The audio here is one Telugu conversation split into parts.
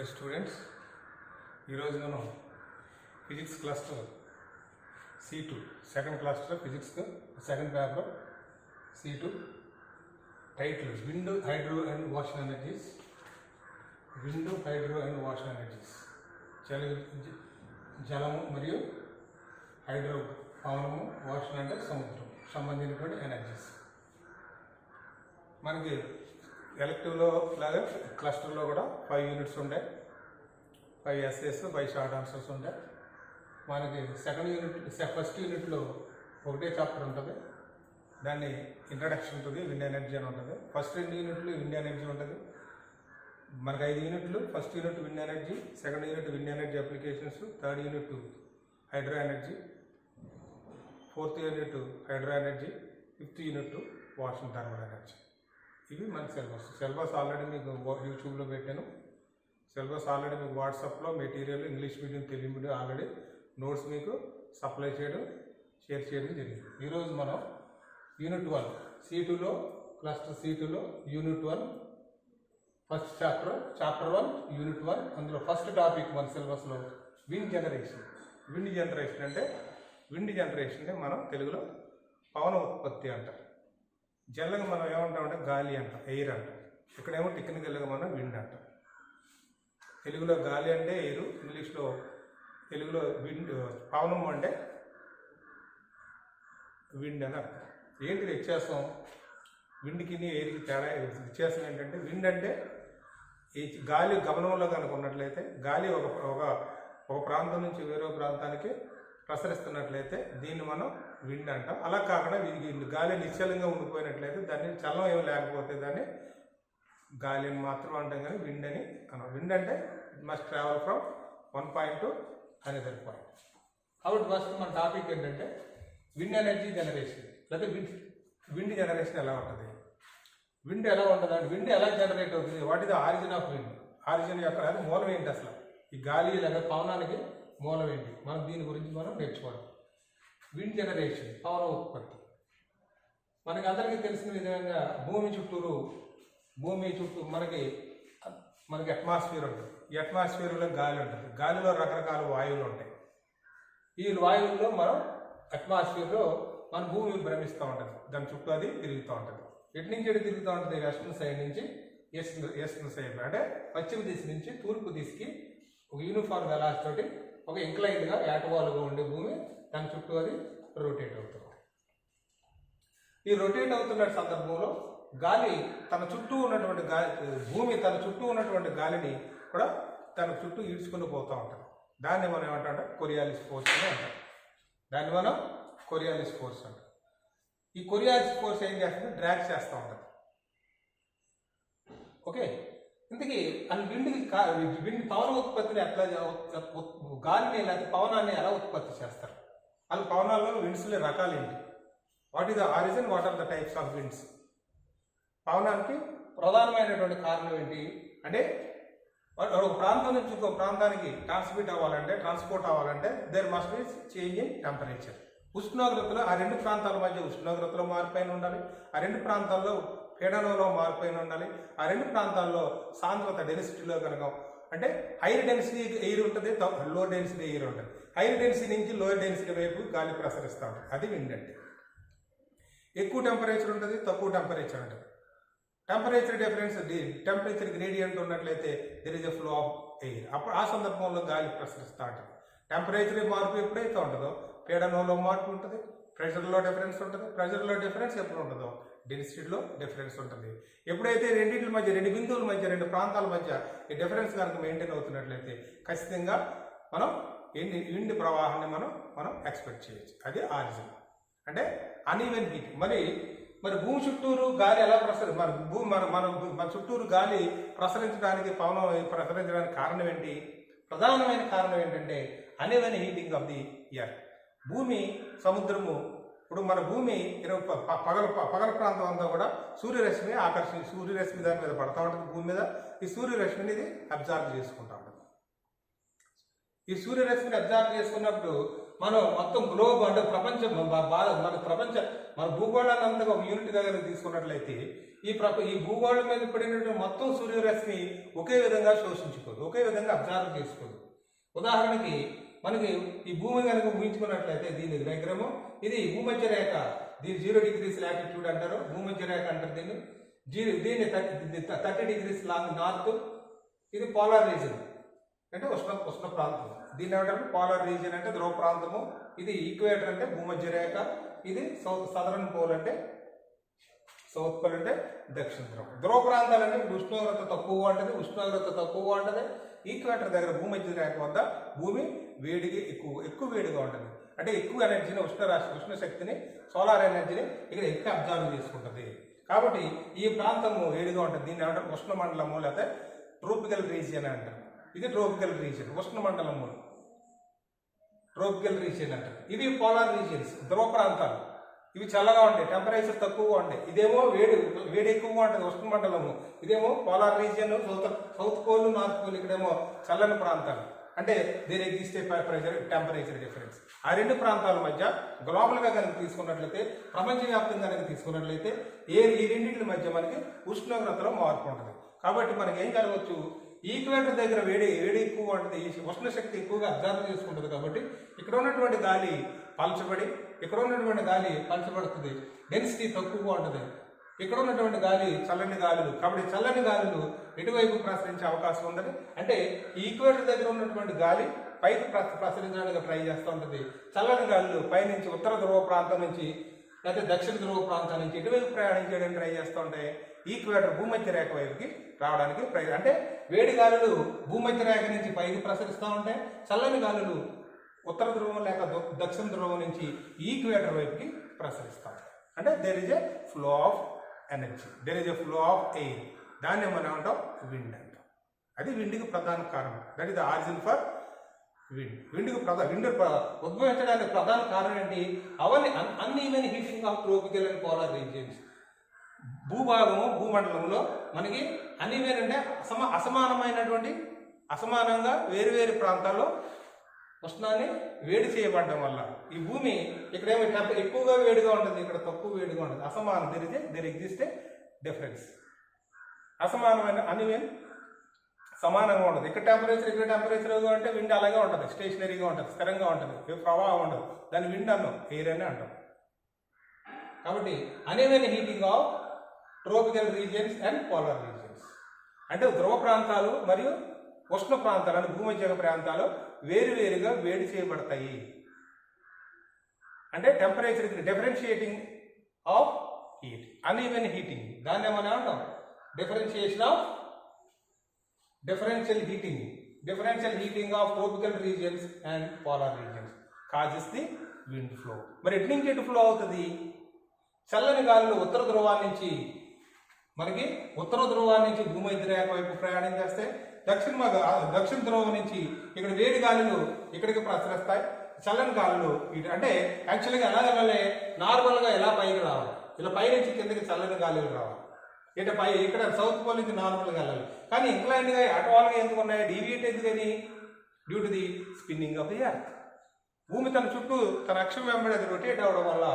డియర్ స్టూడెంట్స్, ఈరోజు మనం ఫిజిక్స్ క్లాస్లో C2 సెకండ్ క్లాస్లో physics second paper C2 title wind hydro and ocean energies. Wind hydro and ocean energies జలము మరియు హైడ్రో పవనము, ఓషన్ అంటే సముద్రం సంబంధించినటువంటి ఎనర్జీస్. మనకి ఎలక్టివ్లో లాగా క్లస్టర్లో కూడా 5 యూనిట్స్ ఉంటాయి, 5 essays, 5 షార్ట్ ఆన్సర్స్ ఉంటాయి. మనకి ఫస్ట్ యూనిట్లో ఒకటే చాప్టర్ ఉంటుంది, దాన్ని ఇంట్రడక్షన్ ఉంటుంది, విండ్ ఎనర్జీ అని ఉంటుంది. ఫస్ట్ 2 యూనిట్లు విండ్ ఎనర్జీ ఉంటుంది. మనకి 5 యూనిట్లు. First unit wind energy, second unit wind energy applications, third unit hydro energy, fourth unit hydro energy, fifth unit ocean thermal energy. ఇవి మన సిలబస్ ఆల్రెడీ మీకు యూట్యూబ్లో పెట్టాను. సిలబస్ ఆల్రెడీ మీకు వాట్సాప్లో material English medium, Telugu medium already notes మీకు సప్లై చేయడం, షేర్ చేయడం జరిగింది. ఈరోజు మనం యూనిట్ 1 C2లో క్లస్టర్ C2లో యూనిట్ 1 ఫస్ట్ చాప్టర్ 1 యూనిట్ 1. అందులో ఫస్ట్ టాపిక్ మన సిలబస్లో విండ్ జనరేషన్. విండ్ జనరేషన్ అంటే మనం తెలుగులో పవన ఉత్పత్తి అంటారు. జనరల్గా మనం ఏమంటామంటే గాలి అంటాం, ఎయిర్ అంటాం. ఇక్కడేమో టెక్నికల్గా మనం విండ్ అంటాం. తెలుగులో గాలి అంటే ఎయిర్, తెలుగులో విండ్ పవనం అంటే విండ్ అని అర్థం. ఏంటి వ్యత్యాసం? విండ్కి ఎయిర్కి తేడా వ్యత్యాసం ఏంటంటే, విండ్ అంటే ఈ గాలి గమనంలో కనుక ఉన్నట్లయితే, గాలి ఒక ప్రాంతం నుంచి వేరే ప్రాంతానికి ప్రసరిస్తున్నట్లయితే దీన్ని మనం విండ్ అంటాం. అలా కాకుండా గాలి నిశ్చలంగా ఉండిపోయినట్లయితే, దాన్ని చలనం ఏమి లేకపోతే దాన్ని గాలి అని మాత్రం అంటాం, కానీ విండ్ అని అన్నాం. విండ్ అంటే it must travel from one point to another point. కాబట్టి ఫస్ట్ మన టాపిక్ ఏంటంటే విండ్ ఎనర్జీ జనరేషన్, లేకపోతే విండ్ జనరేషన్ ఎలా ఉంటుంది, విండ్ ఎలా ఉంటుంది అంటే విండ్ ఎలా జనరేట్ అవుతుంది, what is the origin of wind, origin యొక్క అది మూలం ఏంటి, అసలు ఈ గాలి లేదా పవనానికి మూలం ఏంటి, మనం దీని గురించి మనం నేర్చుకోవాలి. విండ్ జనరేషన్, పవన ఉత్పత్తి. మనకి అందరికీ తెలిసిన విధంగా భూమి చుట్టూ మనకి అట్మాస్ఫియర్ ఉంటుంది. ఈ అట్మాస్ఫియర్లో గాలి ఉంటుంది. గాలిలో రకరకాల వాయువులు ఉంటాయి. ఈ వాయువుల్లో మనం అట్మాస్ఫియర్లో మన భూమి భ్రమిస్తూ ఉంటుంది, దాని చుట్టూ అది తిరుగుతూ ఉంటుంది. ఎటు నుంచి ఎటు తిరుగుతూ ఉంటుంది? వెస్టర్న్ సైడ్ నుంచి ఈస్టర్న్ సైడ్, అంటే పశ్చిమ దిశ నుంచి తూర్పు దిశకి ఒక యూనిఫార్మ్ వెలాసిటీ తోటి ఒక ఇంక్లైన్డ్గా ఏటవాలుగా ఉండే భూమి దాని చుట్టూ అది రొటేట్ అవుతుంది. ఈ రొటేట్ అవుతున్న సందర్భంలో గాలి భూమి తన చుట్టూ ఉన్నటువంటి గాలిని కూడా తన చుట్టూ ఈడ్చుకుని పోతూ ఉంటుంది. దాన్ని మనం ఏమంటామంటే కొరియాలిస్ ఫోర్స్ అని అంటాం. దాన్ని మనం కొరియాలిస్ ఫోర్స్ అంటాం. ఈ కొరియాలిస్ ఫోర్స్ ఏం చేస్తుంది? డ్రాగ్ చేస్తూ ఉంటుంది. ఓకే, ఇందుకే అది విండ్ పవన ఉత్పత్తిని ఎట్లా, గాలిని లేకపోతే పవనాన్ని ఎలా ఉత్పత్తి చేస్తారు? అది పవనాల్లో విండ్స్లో రకాలు ఏంటి, what is the origin, what are the types of winds? పవనానికి ప్రధానమైనటువంటి కారణం ఏంటి అంటే, ఒక ప్రాంతం నుంచి ఇంకో ప్రాంతానికి ట్రాన్స్పోర్ట్ అవ్వాలంటే there must be change in temperature. ఉష్ణోగ్రతలో ఆ 2 ప్రాంతాల మధ్య ఉష్ణోగ్రతలో మార్పు అయిన ఉండాలి, ఆ 2 ప్రాంతాల్లో పీడనంలో మార్పు అయిన ఉండాలి, ఆ 2 ప్రాంతాల్లో సాంద్రత డెన్సిటీలో కనుక, అంటే హైయర్ డెన్సిటీ ఎయిర్ ఉంటుంది, లో డెన్సిటీ ఎయిర్ ఉంటుంది. హైయర్ డెన్సిటీ నుంచి లోయర్ డెన్సిటీ వైపు గాలి ప్రసరిస్తూ ఉంటుంది. అది విండ్ అంటే. ఎక్కువ టెంపరేచర్ ఉంటుంది, తక్కువ టెంపరేచర్ ఉంటుంది. టెంపరేచర్ గ్రేడియంట్ ఉన్నట్లయితే there is a flow of air. అప్పుడు ఆ సందర్భంలో గాలి ప్రసరిస్తూ ఉంటుంది. టెంపరేచర్ మార్పు ఎప్పుడైతే ఉంటుందో పీడనంలో మార్పు ఉంటుంది, ప్రెషర్లో డిఫరెన్స్ ఉంటుంది. ప్రెషర్లో డిఫరెన్స్ ఎప్పుడు ఉంటుందో డెన్సిటీలో డిఫరెన్స్ ఉంటుంది. ఎప్పుడైతే రెండింటి మధ్య, 2 బిందువుల మధ్య, 2 ప్రాంతాల మధ్య ఈ డిఫరెన్స్ కనుక మెయింటైన్ అవుతున్నట్లయితే ఖచ్చితంగా మనం విండ్ ప్రవాహాన్ని మనం ఎక్స్పెక్ట్ చేయొచ్చు. అది ఆరిజిన్. అంటే అన్ఈవెన్ హీట్. మరి భూమి చుట్టూరు గాలి ఎలా మన చుట్టూరు గాలి ప్రసరించడానికి, పవనం ప్రసరించడానికి కారణం ఏంటి? ప్రధానమైన కారణం ఏంటంటే uneven heating of the earth. భూమి, సముద్రము, ఇప్పుడు మన భూమి పగల ప్రాంతం అంతా కూడా సూర్యరశ్మి దాని మీద పడతా ఉంటుంది. భూమి మీద ఈ సూర్యరశ్మిని ఇది అబ్జార్బ్ చేసుకుంటా ఉంటుంది. ఈ సూర్యరశ్మిని అబ్జార్బ్ చేసుకున్నప్పుడు మనం మొత్తం గ్లోబ్ అంటే ప్రపంచం మన భూగోళాన్ని అంతగా ఒక యూనిట్ దగ్గర తీసుకున్నట్లయితే ఈ భూగోళం మీద పడినటువంటి మొత్తం సూర్యరశ్మి ఒకే విధంగా శోషించుకోదు, ఒకే విధంగా అబ్జర్వ్ చేసుకోదు. ఉదాహరణకి మనకి ఈ భూమి కనుక ఊహించుకున్నట్లయితే దీని దగ్గరము ఇది భూమధ్య రేఖ, దీని 0 degrees లాటిట్యూడ్ అంటారు, భూమధ్య రేఖ అంటారు దీన్ని. దీన్ని 30 degrees లాంగ్ నార్త్, ఇది పోలార్ రీజన్ అంటే ఉష్ణ ప్రాంతం. దీన్ని ఏమంటారు పోలార్ రీజియన్ అంటే ధ్రువ ప్రాంతము. ఇది ఈక్వేటర్ అంటే భూమధ్య రేఖ, ఇది సదరన్ పోల్ అంటే సౌత్ పోల్ అంటే దక్షిణ ధ్రువం. ధ్రువ ప్రాంతాలు అంటే ఉష్ణోగ్రత తక్కువగా ఉంటుంది. ఈక్వేటర్ దగ్గర భూమధ్య రేఖ వద్ద భూమి వేడిగా ఎక్కువ వేడిగా ఉంటుంది. అంటే ఎక్కువ ఎనర్జీని ఉష్ణ శక్తిని సోలార్ ఎనర్జీని ఇక్కడ ఎక్కువ అబ్జర్వ్ చేసుకుంటుంది. కాబట్టి ఈ ప్రాంతము వేడిగా ఉంటుంది. దీన్ని ఏమంటారు ఉష్ణ మండలము లేకపోతే ట్రోపికల్ రీజియన్ అంటారు. ఇది ట్రోపికల్ రీజియన్, ఉష్ణ మండలము ట్రోపికల్ రీజియన్ అంటారు. ఇవి పోలార్ రీజియన్స్, ధ్రువ ప్రాంతాలు. ఇవి చల్లగా ఉంటాయి, టెంపరేచర్ తక్కువగా ఉంటాయి. ఇదేమో వేడి ఎక్కువగా ఉంటుంది ఉష్ణ మండలము. ఇదేమో polar region, south pole, north pole. ఇక్కడేమో చల్లని ప్రాంతాలు. అంటే దేర్ ఎగ్జిస్ట్ టెంపరేచర్ డిఫరెన్స్. ఆ రెండు ప్రాంతాల మధ్య గ్లోబల్గా కనుక తీసుకున్నట్లయితే, ప్రపంచవ్యాప్తంగా కనుక తీసుకున్నట్లయితే ఈ రెండింటి మధ్య మనకి ఉష్ణోగ్రతలో మార్పు ఉంటుంది. కాబట్టి మనకి ఏం జరగవచ్చు, ఈక్వేటర్ దగ్గర వేడి ఎక్కువ ఉంటుంది, ఉష్ణ శక్తి ఎక్కువగా అబ్జర్వ్ చేసుకుంటుంది. కాబట్టి ఇక్కడ ఉన్నటువంటి గాలి పలచబడుతుంది, డెన్సిటీ తక్కువగా ఉంటుంది. ఇక్కడ ఉన్నటువంటి గాలి చల్లని గాలులు, కాబట్టి చల్లని గాలులు ఎటువైపు ప్రసరించే అవకాశం ఉండదు. అంటే ఈక్వేటర్ దగ్గర ఉన్నటువంటి గాలి పైకి ప్రసరించడానికి ట్రై చేస్తూ ఉంటుంది. చల్లని గాలులు పైనుంచి ఉత్తర ధ్రువ ప్రాంతం నుంచి లేకపోతే దక్షిణ ధ్రువ ప్రాంతం నుంచి ఎటువైపు ప్రయాణం చేయడానికి ట్రై చేస్తూ ఉంటాయి, ఈక్వేటర్ భూమధ్య రేఖ వైపుకి రావడానికి అంటే వేడి గాలులు భూమధ్య రేఖ నుంచి పైకి ప్రసరిస్తూ ఉంటాయి, చల్లని గాలులు ఉత్తర ధ్రువం లేక దక్షిణ ధ్రువం నుంచి ఈక్వేటర్ వైపుకి ప్రసరిస్తాం. అంటే there is a flow of energy, there is a flow of air. దాన్ని మనం అంటాం విండ్ అంటాం. అది విండ్కి ప్రధాన కారణం. That is the origin for wind. Wind ఉద్భవించడానికి ప్రధాన కారణం ఏంటి, uneven heating of tropical and polar regions. భూమండలంలో మనకి అన్ఈవెన్ అంటే అసమానంగా వేరు ప్రాంతాల్లో ఉష్ణాన్ని వేడి చేయబడడం వల్ల ఈ భూమి ఇక్కడేమో ఎక్కువగా వేడిగా ఉంటుంది, ఇక్కడ తక్కువ వేడిగా ఉంటుంది. అసమానం దెర్ ఎగ్జిస్ట్ ఏ డిఫరెన్స్. అసమానమైన అన్ఈవెన్ సమానంగా ఉండదు. ఇక్కడ టెంపరేచర్గా అంటే విండ్ అలాగే ఉంటుంది, స్టేషనరీగా ఉంటుంది, స్థిరంగా ఉంటుంది, ప్రవాహం ఉండదు. దాన్ని విండ్ అన్నాం, ఎయిర్ అని అంటాం. కాబట్టి uneven heating of tropical regions and polar regions అంటే ధ్రువ ప్రాంతాలు మరియు ఉష్ణ ప్రాంతాలు అంటే భూమధ్య ప్రాంతాలు వేరువేరుగా వేడి చేయబడతాయి. అంటే temperature differentiating of heat, uneven heating. దాన్ని ఏమని అంటాం differential heating of tropical regions and polar regions causes the wind flow. మరి ఎటు నుంచి ఎటు ఫ్లో అవుతుంది, చల్లని గాలులు ఉత్తర ధ్రువాన్ని నుంచి భూమధ్య రేఖ వైపు ప్రయాణం చేస్తే దక్షిణ ధ్రువం నుంచి ఇక్కడ వేడి గాలులు ఇక్కడికి ప్రసరిస్తాయి, చల్లని గాలులు అంటే యాక్చువల్గా ఎలా వెళ్ళాలి, నార్మల్గా ఎలా పైకి రావాలి, ఇలా పై నుంచి కిందకి చల్లని గాలులు రావాలి. ఇక్కడ సౌత్ పోల్ నుంచి నార్మల్గా వెళ్ళాలి. కానీ ఇంక్లైన్డ్గా అటువాలుగా ఎందుకు ఉన్నాయి, డీవియేట్ ఎందుకని, due to the spinning of the earth. భూమి తన చుట్టూ తన అక్షం వెంబడి అది రొటేట్ అవ్వడం వల్ల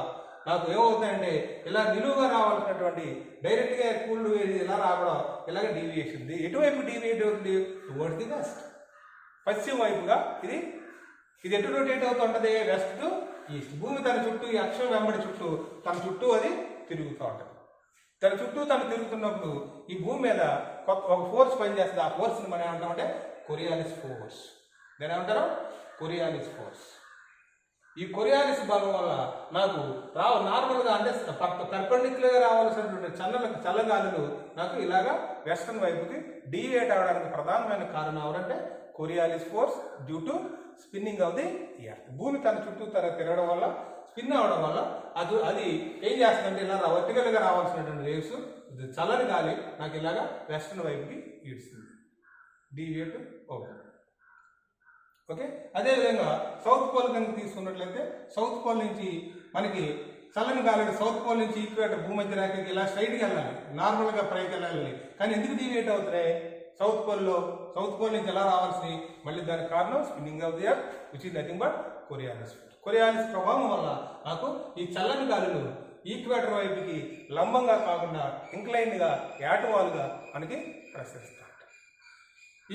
నాకు ఏమవుతుందంటే ఇలా నిలువుగా రావాల్సినటువంటి డైరెక్ట్గా కూల్ వేడి ఇలా రావడం ఇలాగ డీవియేషన్. ఎటువైపు డీవియేట్ అవుతుంది, టువర్డ్స్ ది వెస్ట్, పశ్చిమ వైపుగా ఇది ఎటు రొటేట్ అవుతుంటుంది, వెస్ట్ టు ఈస్ట్. భూమి తన చుట్టూ ఈ అక్షం వెంబడి తన చుట్టూ అది తిరుగుతూ ఉంటుంది. తన చుట్టూ తను తిరుగుతున్నప్పుడు ఈ భూమి మీద ఒక ఫోర్స్ పనిచేస్తుంది. ఆ ఫోర్స్ని మనం ఏమంటామంటే కొరియాలిస్ ఫోర్స్. దాని ఏమంటారు కొరియాలిస్ ఫోర్స్. ఈ కొరియాలిస్ బలం వల్ల నాకు నార్మల్గా అంటే పర్పెండిక్యులర్గా రావాల్సినటువంటి చల్లగాలులు నాకు ఇలాగా వెస్టర్న్ వైపుకి డీవియేట్ అవడానికి ప్రధానమైన కారణం ఎవరంటే Coriolis force due to spinning of the earth. భూమి తన చుట్టూ తిరగడం వల్ల, స్పిన్ అవడం వల్ల అది ఏం చేస్తుందంటే ఇలా వర్టికల్గా రావాల్సినటువంటి వేవ్స్ చల్లని గాలి నాకు ఇలాగా వెస్టర్న్ వైపుకి ఈడుస్తుంది, డీవియేట్ అవుతుంది. ఓకే, అదేవిధంగా సౌత్ పోల్ కనుక తీసుకున్నట్లయితే సౌత్ పోల్ నుంచి మనకి చల్లని గాలి సౌత్ పోల్ నుంచి ఈక్వేటర్ భూమధ్య రేఖకి ఇలా స్ట్రైట్గా వెళ్ళాలి, నార్మల్గా పైకి వెళ్ళాలి. కానీ ఎందుకు డీవియేట్ అవుతున్నాయి, సౌత్ పోల్ నుంచి ఎలా రావాల్సి, మళ్ళీ దానికి కారణం spinning of the earth which is nothing but Coriolis force. Coriolis ప్రభావం వల్ల నాకు ఈ చల్లని గాలులు ఈక్వేటర్ వైపుకి లంబంగా కాకుండా ఇంక్లైన్గా యాటవాలుగా మనకి ప్రసరిస్తాయి.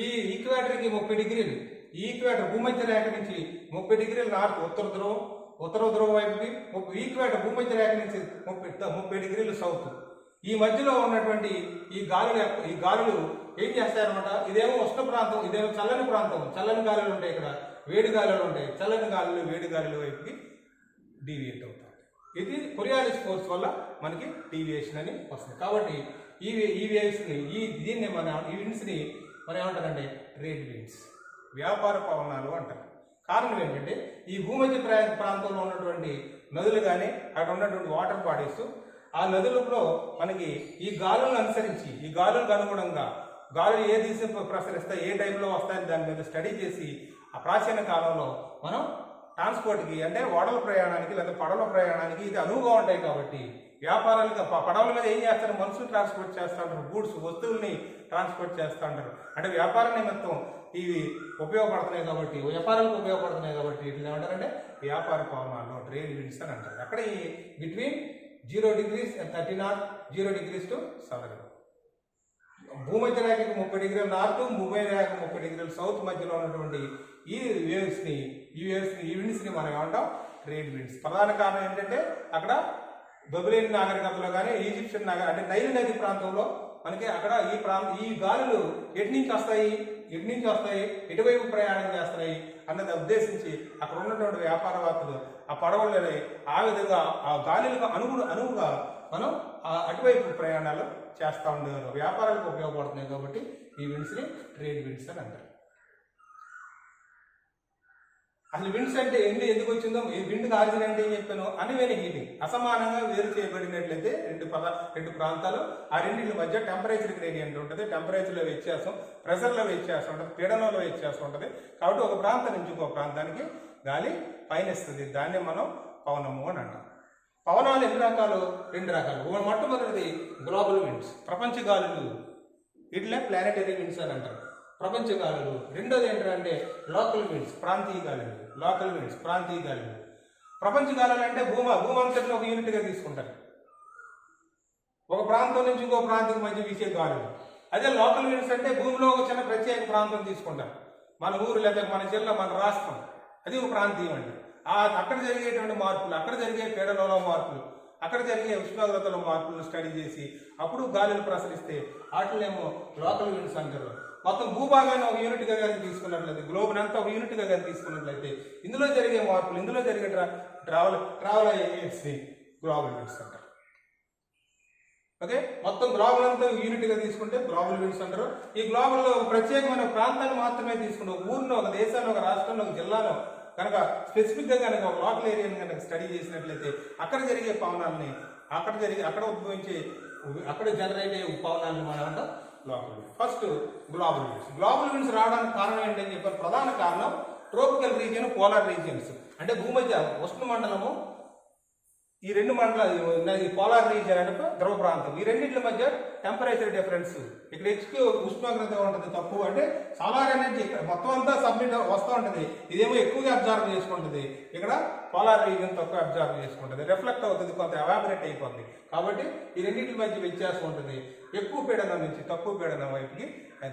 ఈ ఈక్వేటర్కి 30 డిగ్రీలు, ఈ ఈక్వేటర్ భూమధ్య రేఖ నుంచి 30 డిగ్రీలు నార్త్ ఉత్తర ధ్రువం వైపుకి, ఈక్వేటర్ భూమధ్య రేఖ నుంచి 30 డిగ్రీలు సౌత్. ఈ మధ్యలో ఉన్నటువంటి ఈ గాలులు ఏం చేస్తాయన్నమాట, ఇదేమో ఉష్ణ ప్రాంతం, ఇదేమో చల్లని ప్రాంతం. చల్లని గాలులు ఉంటాయి, ఇక్కడ వేడి గాలులు ఉంటాయి. చల్లని గాలులు వేడి గాలుల వైపుకి డీవియేట్ అవుతాయి. ఇది కొరియాలిస్ ఫోర్స్ వల్ల మనకి డీవియేషన్ అని వస్తుంది. కాబట్టి ఈ వేవ్స్ని దీన్ని ఈ విండ్స్ని మనం ఏమంటారంటే ట్రేడ్ విండ్స్, వ్యాపార పవనాలు అంటారు. కారణం ఏంటంటే ఈ భూమధ్య ప్రాంతంలో ఉన్నటువంటి నదులు కానీ అక్కడ ఉన్నటువంటి వాటర్ బాడీస్, ఆ నదులలో మనకి ఈ గాలులను అనుసరించి, ఈ గాలులకు అనుగుణంగా గాలులు ఏ దిశ ప్రసరిస్తాయి, ఏ టైంలో వస్తాయని దాని మీద స్టడీ చేసి ఆ ప్రాచీన కాలంలో మనం ట్రాన్స్పోర్ట్కి అంటే ఓడల ప్రయాణానికి లేదా పడవల ప్రయాణానికి ఇది అనువుగా ఉంటాయి. కాబట్టి వ్యాపారాలుగా పడవల మీద ఏం చేస్తారు, మనుషులు ట్రాన్స్పోర్ట్ చేస్తూ ఉంటారు, గూడ్స్ వస్తువుల్ని ట్రాన్స్పోర్ట్ చేస్తూ ఉంటారు. అంటే వ్యాపార నిమిత్తం ఇవి ఉపయోగపడుతున్నాయి కాబట్టి, వ్యాపారాలకు ఉపయోగపడుతున్నాయి కాబట్టి వీటిని ఏమంటారంటే వ్యాపార పవనాలు, ట్రేడ్ విండ్స్ అని అంటారు. అక్కడ ఈ between 0 degrees and 30 knots, 0 degrees to southern. భూమధ్య రేఖకి 30 డిగ్రీల నార్త్, భూమధ్య రేఖకి 30 డిగ్రీల సౌత్ మధ్యలో ఉన్నటువంటి ఈ విండ్స్ని మనం ఏమంటాం ట్రేడ్ విండ్స్. ప్రధాన కారణం ఏంటంటే అక్కడ బబులేని నాగరికతలో కానీ ఈజిప్షియన్ అంటే నైల్ నది ప్రాంతంలో మనకి అక్కడ ఈ గాలులు ఎటు నుంచి వస్తాయి, ఎటువైపు ప్రయాణం చేస్తున్నాయి అన్నది ఉద్దేశించి అక్కడ ఉన్నటువంటి వ్యాపారవేత్తలు ఆ పడవలని ఆ విధంగా ఆ గాలులకు అనువుగా మనం అటువైపు ప్రయాణాలు చేస్తూ ఉండేవారు. వ్యాపారాలకు ఉపయోగపడుతున్నాయి కాబట్టి ఈ విండ్స్ని ట్రేడ్ విండ్స్ అని అంటారు. అసలు విండ్స్ అంటే ఎందుకు వచ్చిందో, ఈ విండ్కి ఆరిజిన్ అంటే ఏం చెప్పాను, అన్ఈవెన్ హీటింగ్, అసమానంగా వేరు చేయబడినట్లయితే రెండు ప్రాంతాలు, ఆ రెండింటి మధ్య టెంపరేచర్ గ్రేడియంట్ ఉంటుంది. టెంపరేచర్లో వ్యత్యాసం, ప్రెషర్లో వ్యత్యాసం ఉంటుంది, పీడనంలో వ్యత్యాసం ఉంటుంది. కాబట్టి ఒక ప్రాంతం నుంచి ఇంకో ప్రాంతానికి గాలి పయనిస్తుంది. దాన్ని మనం పవనము అని అంటాం. పవనాలు ఎన్ని రకాలు? 2 రకాలు. మొట్టమొదటిది గ్లోబల్ విండ్స్, ప్రపంచ గాలులు, వీటినే ప్లానెటరీ విండ్స్ అని అంటారు, ప్రపంచ గాలులు. రెండోది ఏంటంటే లోకల్ విండ్స్, ప్రాంతీయ గాలులు. లోకల్ విండ్స్, ప్రాంతీయ గాలులు. ప్రపంచ గాలులు అంటే భూమంతటిలో ఒక యూనిట్గా తీసుకుంటారు, ఒక ప్రాంతం నుంచి ఇంకో ప్రాంతం మధ్య వీసే గాలులు. అదే లోకల్ విండ్స్ అంటే భూమిలో ఒక చిన్న ప్రత్యేక ప్రాంతం తీసుకుంటారు, మన ఊరు లేదా మన జిల్లా, మన రాష్ట్రం, అది ఒక ప్రాంతీయం అండి. అక్కడ జరిగేటువంటి మార్పులు, అక్కడ జరిగే పీడనంలో మార్పులు, అక్కడ జరిగే ఉష్ణోగ్రతల మార్పులను స్టడీ చేసి అప్పుడు గాలులు ప్రసరిస్తే వాటినేమో లోకల్ విండ్స్ అంటారు. మొత్తం భూభాగాన్ని ఒక యూనిట్గా కానీ తీసుకున్నట్లయితే, గ్లోబ్ అంతా ఒక యూనిట్గా కానీ తీసుకున్నట్లయితే ఇందులో జరిగే మార్పులు, ఇందులో జరిగే ట్రావెల్ అయ్యేసి గ్లోబల్ విండ్స్ అంటారు. ఓకే, మొత్తం గ్లోబల్ అంతా యూనిట్గా తీసుకుంటే గ్లోబల్ విండ్స్ అంటారు. ఈ గ్లోబల్లో ఒక ప్రత్యేకమైన ప్రాంతాన్ని మాత్రమే తీసుకుంటే, ఒక ఊరిలో, ఒక దేశాన్ని, ఒక రాష్ట్రంలో, ఒక జిల్లాలో కనుక స్పెసిఫిక్గా కనుక ఒక లోకల్ ఏరియాని కనుక స్టడీ చేసినట్లయితే అక్కడ జరిగే పవనాలని, అక్కడ ఉద్భవించే, అక్కడ జనరేట్ అయ్యే పవనాలని మనం అంటాం local winds. First global winds. Global winds రావడానికి కారణం ఏంటని చెప్పారు. ప్రధాన కారణం ట్రోపికల్ రీజియన్, పోలార్ రీజియన్స్. అంటే భూమధ్య ఉష్ణ మండలము, ఈ 2 మండలాలు, పోలార్ రీజియన్ అంటే ధ్రువ ప్రాంతం, ఈ రెండింటి మధ్య టెంపరేచర్ డిఫరెన్స్. ఇక్కడ ఎక్కువ ఉష్ణోగ్రత ఉంటుంది, తక్కువ అంటే సోలార్ ఎనర్జీ ఇక్కడ మొత్తం అంతా సబ్మిట్ వస్తూ ఉంటుంది, ఇదేమో ఎక్కువగా అబ్జర్వ్ చేసుకుంటుంది. ఇక్కడ పోలార్ రీజియన్ తక్కువ అబ్జర్వ్ చేసుకుంటుంది, రిఫ్లెక్ట్ అవుతుంది, కొంత ఎవాపరేట్ అయిపోతుంది. కాబట్టి ఈ రెండింటి మధ్య వ్యత్యాసం ఉంటుంది. ఎక్కువ పీడనం నుంచి తక్కువ పీడనం వైపుకి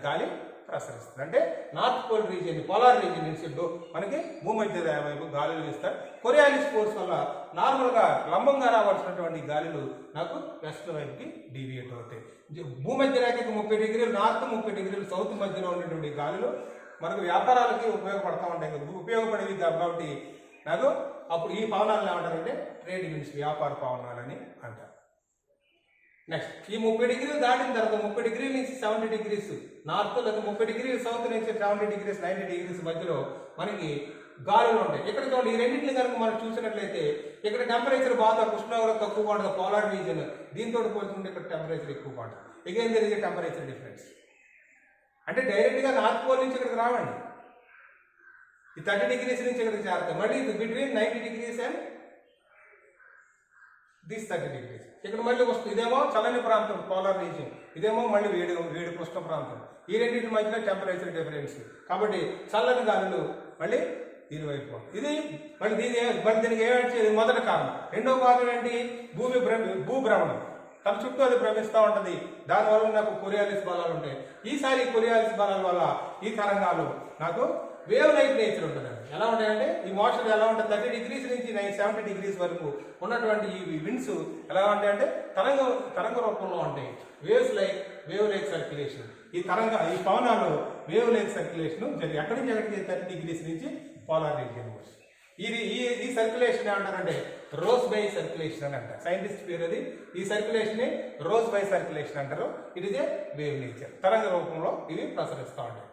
గాలి ప్రసరిస్తుంది. అంటే north pole region, polar region నుంచి మనకి భూమధ్య వైపు గాలులు వీస్తారు. కొరియాలిస్ ఫోర్స్ వల్ల నార్మల్గా లంబంగా రావాల్సినటువంటి గాలులు నాకు వెస్ట్ వైపుకి డీవియేట్ అవుతాయి. భూమధ్య రేఖకి 30 డిగ్రీలు నార్త్, 30 డిగ్రీలు సౌత్ మధ్యలో ఉన్నటువంటి గాలులు మనకు వ్యాపారాలకి ఉపయోగపడతా ఉంటాయి, ఉపయోగపడేవి కాబట్టి నాకు అప్పుడు ఈ పవనాలను ఏమంటారంటే ట్రేడ్ విండ్స్, వ్యాపార పవనాలని అంటారు. నెక్స్ట్ ఈ 30 డిగ్రీలు దాటిన తర్వాత 30 డిగ్రీల నుంచి 70 డిగ్రీస్ నార్త్, లేదా 30 డిగ్రీల సౌత్ నుంచి 70 డిగ్రీస్ 90 డిగ్రీస్ మధ్యలో మనకి గాలులు ఉంటాయి. ఇక్కడ చూడండి, ఈ రెండింటిని కనుక మనం చూసినట్లయితే ఇక్కడ టెంపరేచర్ బాగా, ఉష్ణోగ్రత తక్కువగా ఉంటుంది, పోలార్ రీజియన్. దీంతో పోల్చుకుంటే ఇక్కడ టెంపరేచర్ ఎక్కువగా ఉంటుంది. అగైన్ జరిగే టెంపరేచర్ డిఫరెన్స్. అంటే డైరెక్ట్గా నార్త్ పోల్ నుంచి ఇక్కడికి రావండి, ఈ 30 డిగ్రీస్ నుంచి ఇక్కడికి చేరుతాయి. మళ్ళీ between 90 degrees and this 30 degrees ఇక్కడ మళ్ళీ వస్తుంది. ఇదేమో చల్లని ప్రాంతం, పోలార్ రీజియన్, ఇదేమో మళ్ళీ వేడి ఉష్ణ ప్రాంతం. ఈ రెండింటి మధ్యలో టెంపరేచర్ డిఫరెన్స్. కాబట్టి చల్లని గాలులు మళ్ళీ దీని వైపు ఇది మళ్ళీ దీనికి ఏమంటే మొదటి కారణం. రెండో కారణం ఏంటి? భూభ్రమణం. తన చుట్టూ అది భ్రమిస్తూ ఉంటుంది. దానివల్ల నాకు కొరియాలిస్ బలాలు ఉంటాయి. ఈసారి కొరియాలిస్ బలాల వల్ల ఈ తరంగాలు నాకు వేవ్ లైక్ నేచర్ ఉంటుందండి. ఎలా ఉంటాయంటే ఈ మోషన్ ఎలా ఉంటుంది, 30 degrees నుంచి 70 degrees వరకు ఉన్నటువంటి ఈ విండ్స్ ఎలా ఉంటాయంటే తరంగ రూపంలో ఉంటాయి. Wave like circulation. ఈ పవనాలు వేవ్ లైక్ సర్క్యులేషన్ జరిగి ఎక్కడి నుంచి ఎక్కడికి 30 degrees నుంచి పోలార్ రీజియన్. ఈ సర్క్యులేషన్ ఏమంటారంటే రోజ్ బై సర్క్యులేషన్ అని అంటారు. సైంటిస్ట్ పేరు అది. ఈ సర్క్యులేషన్ రోజ్ బై సర్క్యులేషన్ అంటారు. It is a wave nature. తరంగ రూపంలో ఇవి ప్రసరిస్తూ ఉంటాయి.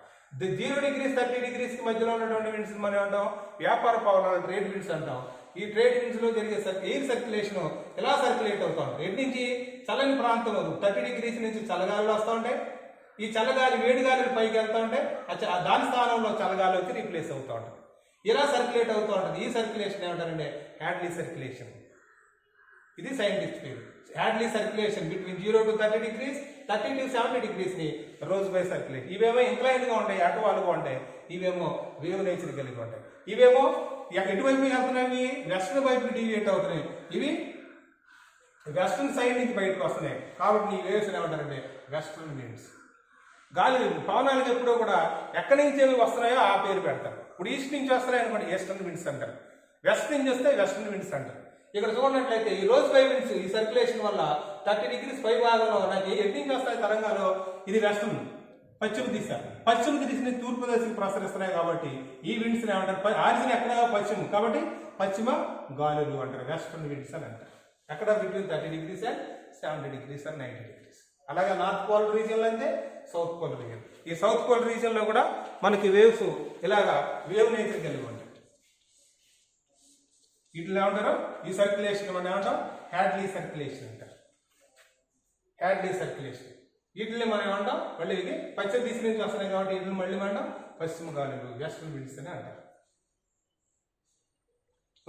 0 degrees 30 degrees మధ్యలో ఉన్నటువంటి విండ్స్ మనం అంటాం వ్యాపార పవనాలు, ట్రేడ్ విండ్స్ అంటాం. ఈ ట్రేడ్ విండ్స్ లో జరిగే ఎయిర్ సర్క్యులేషన్ ఎలా సర్క్యులేట్ అవుతా ఉంటుంది. ఎటు నుంచి చల్లని ప్రాంతంలో 30 degrees నుంచి చల్లగాలులు వస్తూ ఉంటాయి. ఈ చల్లగాలి వేడి గాలులు పైకి వెళ్తూ ఉంటాయి. దాని స్థానంలో చల్లగాలి వచ్చి రీప్లేస్ అవుతూ ఉంటుంది. ఇలా సర్క్యులేట్ అవుతూ ఉంటుంది. ఈ సర్క్యులేషన్ ఏమంటారంటే హ్యాడ్లీ సర్క్యులేషన్. ఇది సైంటిస్ట్ పేరు. Hadley circulation between 0 to 30 degrees, 30 to 70 degrees ని రోజ్ బై సర్క్యులేషన్. ఇవేమో ఇంక్లైన్ గా ఉంటాయి, అటువాలుగా ఉంటాయి. ఇవేమో వేవ్ నేచర్ కలిగి ఉంటాయి. ఇవేమో ఎటువైపు వెళ్తున్నాయి? వెస్ట్రన్ వైపు డీవియేట్ అవుతున్నాయి. ఇవి వెస్ట్రన్ సైడ్ నుంచి బయటకు వస్తున్నాయి. కాబట్టి ఈ వేవ్స్ ఏమంటారంటే వెస్ట్రన్ విండ్స్. గాలి పవనాలకు ఎప్పుడూ కూడా ఎక్కడి నుంచి ఏమి వస్తున్నాయో ఆ పేరు పెడతారు. ఇప్పుడు ఈస్ట్ నుంచి వస్తున్నాయి అనుకోండి ఈస్టర్న్ విండ్స్ అంటారు. వెస్ట్ నుంచి వస్తే వెస్టర్న్ విండ్స్ అంటారు. ఇక్కడ చూడనట్లయితే ఈ రోజ్ బై విండ్స్ ఈ సర్క్యులేషన్ వల్ల 30 degrees పై భాగంలో నాకు ఎటు నుంచి వస్తాయి తరంగాలు? ఇది వెస్టర్న్ పశ్చిమ దిశ. పశ్చిమ దిశని తూర్పు దిశకు ప్రసరిస్తున్నాయి. కాబట్టి ఈ విండ్స్ ఏమంటారు? ఆరిజిన్ ఎక్కడ? పశ్చిమ. కాబట్టి పశ్చిమ గాలులు అంటారు. వెస్టర్న్ విండ్స్ అని అంటారు. ఎక్కడ? Between 30 degrees and 70 degrees and 90 degrees. అలాగే నార్త్ పోల్ రీజియన్ లో అయితే సౌత్ పోల్ రీజియన్. ఈ సౌత్ పోల్ రీజియన్ లో కూడా మనకి వేవ్స్ ఇలాగా వేవ్ నేచర్ కలిగి ఉంటాయి. వీటిలో ఏమంటారు? ఈ సర్క్యులేషన్ మనం ఏమంటాం? హ్యాడ్లీ సర్క్యులేషన్ అంటారు. Hadley circulation. వీటిని మనం ఏమంటాం? మళ్ళీ ఇది పశ్చిమ దిశ నుంచి వస్తున్నాయి కాబట్టి వీటిని మళ్ళీ మనం పశ్చిమ గాలులు, వెస్టర్న్ విండ్స్ అని అంటారు.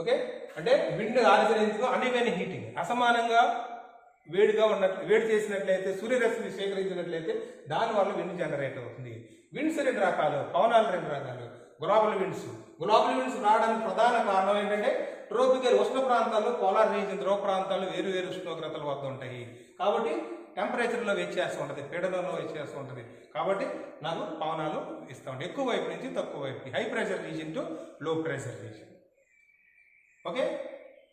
ఓకే, అంటే విండ్ ఆరిజిన్ అన్ఈవెన్ హీటింగ్, అసమానంగా వేడి చేసినట్లయితే, సూర్యరశ్మి స్వీకరించినట్లయితే దానివల్ల విండ్ జనరేట్ అవుతుంది. విండ్స్ 2 రకాలు, పవనాలు 2 రకాలు. గ్లోబల్ విండ్స్ రావడానికి ప్రధాన కారణం ఏంటంటే ట్రోపికల్ ఉష్ణ ప్రాంతాల్లో, పోలార్ రీజియన్ ధ్రువ ప్రాంతాల్లో వేరు ఉష్ణోగ్రతల వద్ద ఉంటాయి. కాబట్టి టెంపరేచర్లో వ్యత్యాసం ఉంటుంది, పీడనంలో వ్యత్యాసం ఉంటుంది. కాబట్టి నాకు పవనాలు ఇస్తూ ఉంటాయి. ఎక్కువ వైపు నుంచి తక్కువ వైపుకి, హై ప్రెషర్ రీజియన్ టు లో ప్రెషర్ రీజియన్. ఓకే,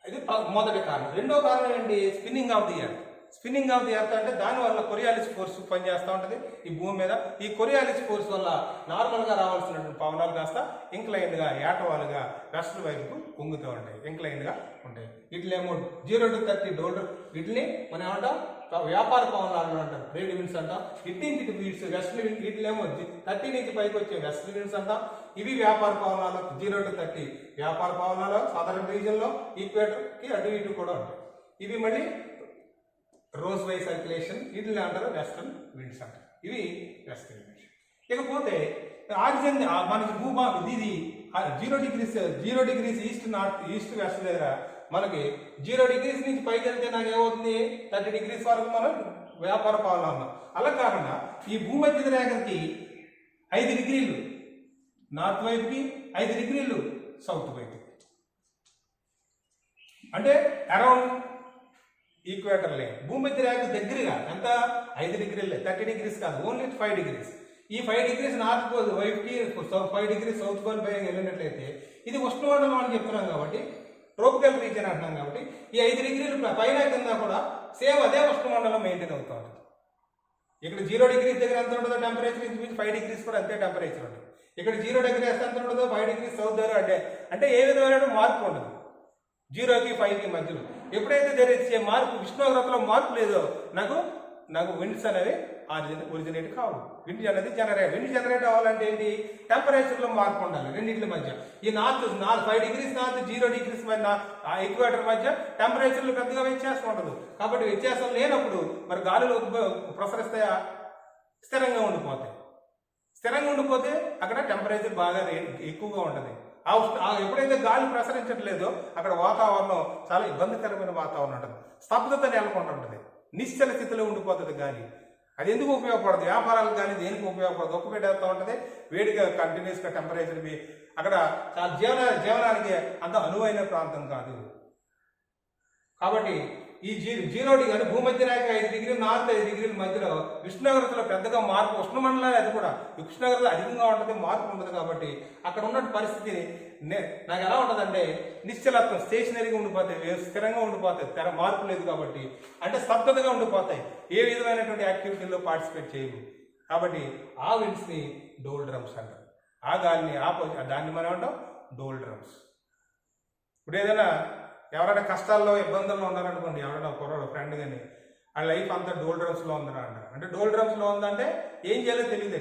ఇది మొదటి కారణం. రెండో కారణం ఏంటి? Spinning of the earth. Spinning of the earth అంటే దానివల్ల కొరియాలిస్ ఫోర్స్ పనిచేస్తూ ఉంటుంది ఈ భూమి మీద. ఈ కొరియాలిస్ ఫోర్స్ వల్ల నార్మల్గా రావాల్సినటువంటి పవనాలు కాస్త ఇంక్లైన్డ్గా, ఏటవాలుగా వెస్టర్న్ వైపుకు పొంగుతూ ఉంటాయి, ఇంక్లైన్డ్గా ఉంటాయి. వీటినేమో 0 to 30 డోల్డర్, వీటిని మనం ఏమంటాం? వ్యాపార పవనాలు అంటాం, ట్రేడ్ విండ్స్ అంటాం. ఇటు నుంచి విండ్స్ వెస్టర్న్ విండ్, వీటినేమో 30 నుంచి పైకి వచ్చే వెస్టర్న్ విండ్స్ అంటాం. ఇవి వ్యాపార పవనాలు. 0 to 30 వ్యాపార పవనాలు సాధారణ రీజియన్లో, ఈక్వేటర్కి అటు ఇటు కూడా ఉంటాయి. ఇవి మళ్ళీ రోజ్ బై సర్క్యులేషన్, వీటిని అంటారు వెస్టర్న్ విండ్స్ అంటారు. ఇవి వెస్టర్న్ విండ్స్. ఇకపోతే ఆరిజిన్ మనకి ఇది 0 degrees ఈస్ట్ వెస్ట్ దగ్గర మనకి 0 degrees నుంచి పైకి వెళ్తే నాకు ఏమవుతుంది? 30 degrees వరకు మనం వ్యాపార పవనాలు ఉన్నాం. అలా కాకుండా ఈ భూమధ్య రేఖకి 5 degrees నార్త్ వైపుకి, 5 degrees సౌత్ వైపు, అంటే అరౌండ్ ఈక్వేటర్ లైన్. భూమధ్య రేఖ దగ్గరగా ఎంత? 5 degrees, 30 degrees కాదు, ఓన్లీ 5 degrees. ఈ 5 degrees నార్త్ పోల్ వైపుకి, 5 degrees సౌత్ పోల్ పై వెళ్ళినట్లయితే ఇది ఉష్ణమండలం అని చెప్తున్నాం కాబట్టి, ట్రోపికల్ రీజియన్ అంటున్నాం కాబట్టి, ఈ 5 degrees పైన కింద కూడా సేమ్ అదే ఉష్ణమండలం మెయింటైన్ అవుతూ ఉంటుంది. ఇక్కడ 0 degrees దగ్గర ఎంత ఉంటుందో టెంపరేచర్, ఇంచుమించు 5 degrees కూడా అంతే టెంపరేచర్ ఉంటుంది. ఇక్కడ 0 degrees ఎంత ఉంటుందో 5 degrees సౌత్ దగ్గర అంటే ఏ విధమైన మార్పు ఉండదు 0కి 5కి మధ్యలో. ఎప్పుడైతే జరిగే మార్పు, ఉష్ణోగ్రతలో మార్పు లేదో నాకు విండ్స్ అనేవి ఒరిజినేట్ కావు. విండ్ జనరేట్ అవ్వాలంటే ఏంటి? టెంపరేచర్లో మార్పు ఉండాలి రెండింటి మధ్య. ఈ 5 degrees నార్త్, 0 degrees మధ్య, ఈక్వేటర్ మధ్య టెంపరేచర్లు పెద్దగా వ్యత్యాసం ఉండదు. కాబట్టి వ్యత్యాసం లేనప్పుడు మరి గాలులు ప్రసరిస్తాయా? స్థిరంగా ఉండిపోతాయి. స్థిరంగా ఉండిపోతే అక్కడ టెంపరేచర్ బాగా ఎక్కువగా ఉంటుంది. ఎప్పుడైతే గాలి ప్రసరించట్లేదో అక్కడ వాతావరణం చాలా ఇబ్బందికరమైన వాతావరణం ఉంటుంది, స్తబ్దత నెలకొంటూ ఉంటుంది, నిశ్చల స్థితిలో ఉండిపోతుంది గాలి. అది ఎందుకు ఉపయోగపడదు? వ్యాపారాలకు కానీ దేనికి ఉపయోగపడదు? ఒక్క పెట్టేస్తూ ఉంటుంది, వేడిగా కంటిన్యూస్గా టెంపరేచర్ అక్కడ జీవనానికి అంత అనువైన ప్రాంతం కాదు. కాబట్టి ఈ 0 డిగ్రీ భూమధ్య రేఖ 5 డిగ్రీలు నార్త్ 5 డిగ్రీల మధ్యలో ఉష్ణోగ్రతలో పెద్దగా మార్పు, ఉష్ణమండలాలు అది కూడా ఉష్ణోగ్రత అధికంగా ఉంటుంది, మార్పు ఉంటుంది. కాబట్టి అక్కడ ఉన్న పరిస్థితి నాకు ఎలా ఉంటుందంటే నిశ్చలత్వం, స్టేషనరీగా ఉండిపోతాయి, స్థిరంగా ఉండిపోతాయి, మార్పు లేదు కాబట్టి, అంటే స్తబ్దతగా ఉండిపోతాయి, ఏ విధమైనటువంటి యాక్టివిటీలో పార్టిసిపేట్ చేయవు. కాబట్టి ఆ విండ్స్ని డోల్ డ్రమ్స్ అంటారు. ఆ గాలిని దాన్ని మనం అంటాం డోల్ డ్రమ్స్. ఇప్పుడు ఏదైనా ఎవరైనా కష్టాల్లో ఇబ్బందుల్లో ఉన్నారనుకోండి, ఎవరైనా కుర్రాడు ఫ్రెండ్ కానీ ఆ లైఫ్ అంతా డోల్ డ్రమ్స్లో ఉందరా అంటారు. అంటే డోల్ డ్రమ్స్లో ఉందంటే ఏం చేయాలో తెలియదు,